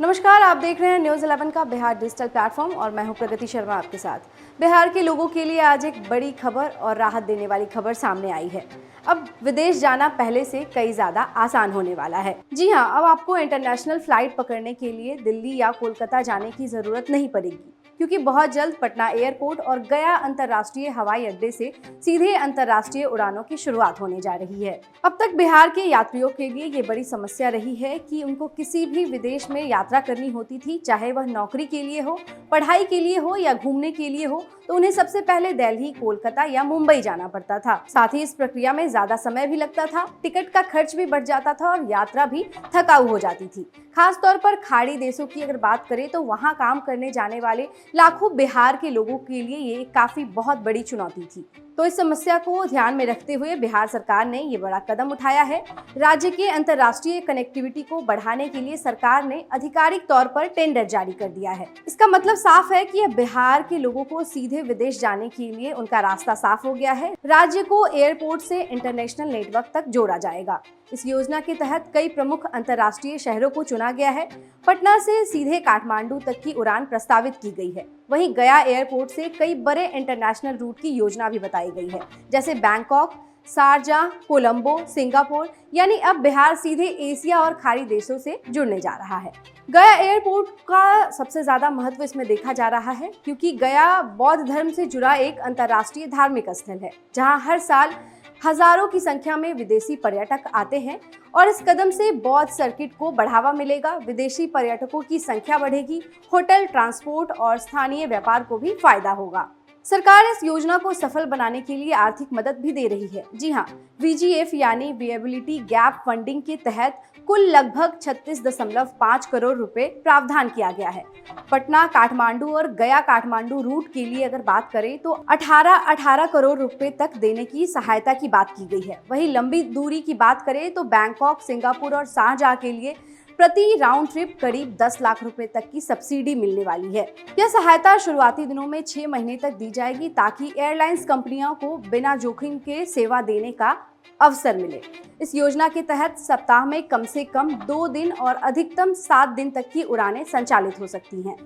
नमस्कार, आप देख रहे हैं न्यूज़ 11 का बिहार डिजिटल प्लेटफॉर्म और मैं हूं प्रगति शर्मा आपके साथ। बिहार के लोगों के लिए आज एक बड़ी खबर और राहत देने वाली खबर सामने आई है। अब विदेश जाना पहले से कई ज़्यादा आसान होने वाला है। जी हां, अब आपको इंटरनेशनल फ्लाइट पकड़ने के लिए दिल्ली या कोलकाता जाने की ज़रूरत नहीं पड़ेगी, क्योंकि बहुत जल्द पटना एयरपोर्ट और गया अंतर्राष्ट्रीय हवाई अड्डे से सीधे अंतर्राष्ट्रीय उड़ानों की शुरुआत होने जा रही है। अब तक बिहार के यात्रियों के लिए ये बड़ी समस्या रही है कि उनको किसी भी विदेश में यात्रा करनी होती थी, चाहे वह नौकरी के लिए हो, पढ़ाई के लिए हो या घूमने के लिए हो, तो उन्हें सबसे पहले दिल्ली, कोलकाता या मुंबई जाना पड़ता था। साथ ही इस प्रक्रिया में ज्यादा समय भी लगता था, टिकट का खर्च भी बढ़ जाता था और यात्रा भी थकाऊ हो जाती थी। खास तौर पर खाड़ी देशों की अगर बात करें तो वहां काम करने जाने वाले लाखों बिहार के लोगों के लिए ये काफी बहुत बड़ी चुनौती थी। तो इस समस्या को ध्यान में रखते हुए बिहार सरकार ने ये बड़ा कदम उठाया है। राज्य के अंतर्राष्ट्रीय कनेक्टिविटी को बढ़ाने के लिए सरकार ने आधिकारिक तौर पर टेंडर जारी कर दिया है। इसका मतलब साफ है कि अब बिहार के लोगों को सीधे विदेश जाने के लिए उनका रास्ता साफ हो गया है। राज्य को एयरपोर्ट से इंटरनेशनल नेटवर्क तक जोड़ा जाएगा। इस योजना के तहत कई प्रमुख अंतर्राष्ट्रीय शहरों को चुना गया है। पटना से सीधे काठमांडू तक की उड़ान प्रस्तावित की गई है। वहीं गया एयरपोर्ट से कई बड़े इंटरनेशनल रूट की योजना भी बताई गई है, जैसे बैंकॉक, शारजाह, कोलंबो, सिंगापुर। यानी अब बिहार सीधे एशिया और खाड़ी देशों से जुड़ने जा रहा है। गया एयरपोर्ट का सबसे ज्यादा महत्व इसमें देखा जा रहा है, क्योंकि गया बौद्ध धर्म से जुड़ा एक अंतर्राष्ट्रीय धार्मिक स्थल है, जहां हर साल हजारों की संख्या में विदेशी पर्यटक आते हैं। और इस कदम से बौद्ध सर्किट को बढ़ावा मिलेगा, विदेशी पर्यटकों की संख्या बढ़ेगी, होटल, ट्रांसपोर्ट और स्थानीय व्यापार को भी फायदा होगा। सरकार इस योजना को सफल बनाने के लिए आर्थिक मदद भी दे रही है। जी हां, VGF यानी विएबिलिटी गैप फंडिंग के तहत कुल लगभग 36.5 करोड़ रुपए प्रावधान किया गया है। पटना काठमांडू और गया काठमांडू रूट के लिए अगर बात करें तो 18 करोड़ रुपए तक देने की सहायता की बात की गई है। वहीं लंबी दूरी की बात करें तो बैंकॉक, सिंगापुर और शारजाह के लिए प्रति राउंड ट्रिप करीब 10 लाख रुपए तक की सब्सिडी मिलने वाली है। यह सहायता शुरुआती दिनों में 6 महीने तक दी जाएगी, ताकि एयरलाइंस कंपनियों को बिना जोखिम के सेवा देने का अवसर मिले। इस योजना के तहत सप्ताह में कम से कम 2 दिन और अधिकतम 7 दिन तक की उड़ानें संचालित हो सकती हैं।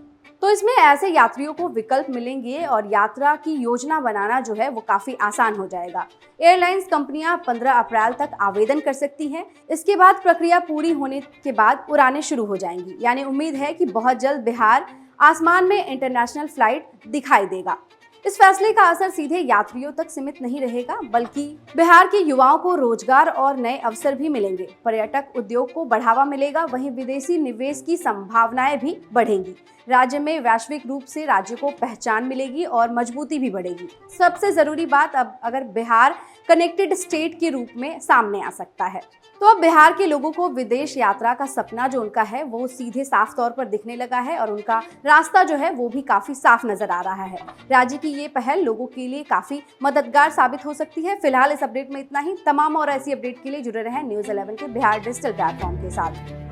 तो इसमें ऐसे यात्रियों को विकल्प मिलेंगे और यात्रा की योजना बनाना जो है वो काफी आसान हो जाएगा। एयरलाइंस कंपनियां 15 अप्रैल तक आवेदन कर सकती हैं। इसके बाद प्रक्रिया पूरी होने के बाद उड़ानें शुरू हो जाएंगी। यानी उम्मीद है कि बहुत जल्द बिहार आसमान में इंटरनेशनल फ्लाइट दिखाई देगा। इस फैसले का असर सीधे यात्रियों तक सीमित नहीं रहेगा, बल्कि बिहार के युवाओं को रोजगार और नए अवसर भी मिलेंगे। पर्यटक उद्योग को बढ़ावा मिलेगा, वहीं विदेशी निवेश की संभावनाएं भी बढ़ेंगी। राज्य में वैश्विक रूप से राज्य को पहचान मिलेगी और मजबूती भी बढ़ेगी। सबसे जरूरी बात, अब अगर बिहार कनेक्टेड स्टेट के रूप में सामने आ सकता है, तो अब बिहार के लोगों को विदेश यात्रा का सपना जो उनका है वो सीधे साफ तौर पर दिखने लगा है और उनका रास्ता जो है वो भी काफी साफ नजर आ रहा है। राज्य की ये पहल लोगों के लिए काफी मददगार साबित हो सकती है। फिलहाल इस अपडेट में इतना ही। तमाम और ऐसी अपडेट के लिए जुड़े रहें न्यूज़ 11 के बिहार डिजिटल प्लेटफॉर्म के साथ।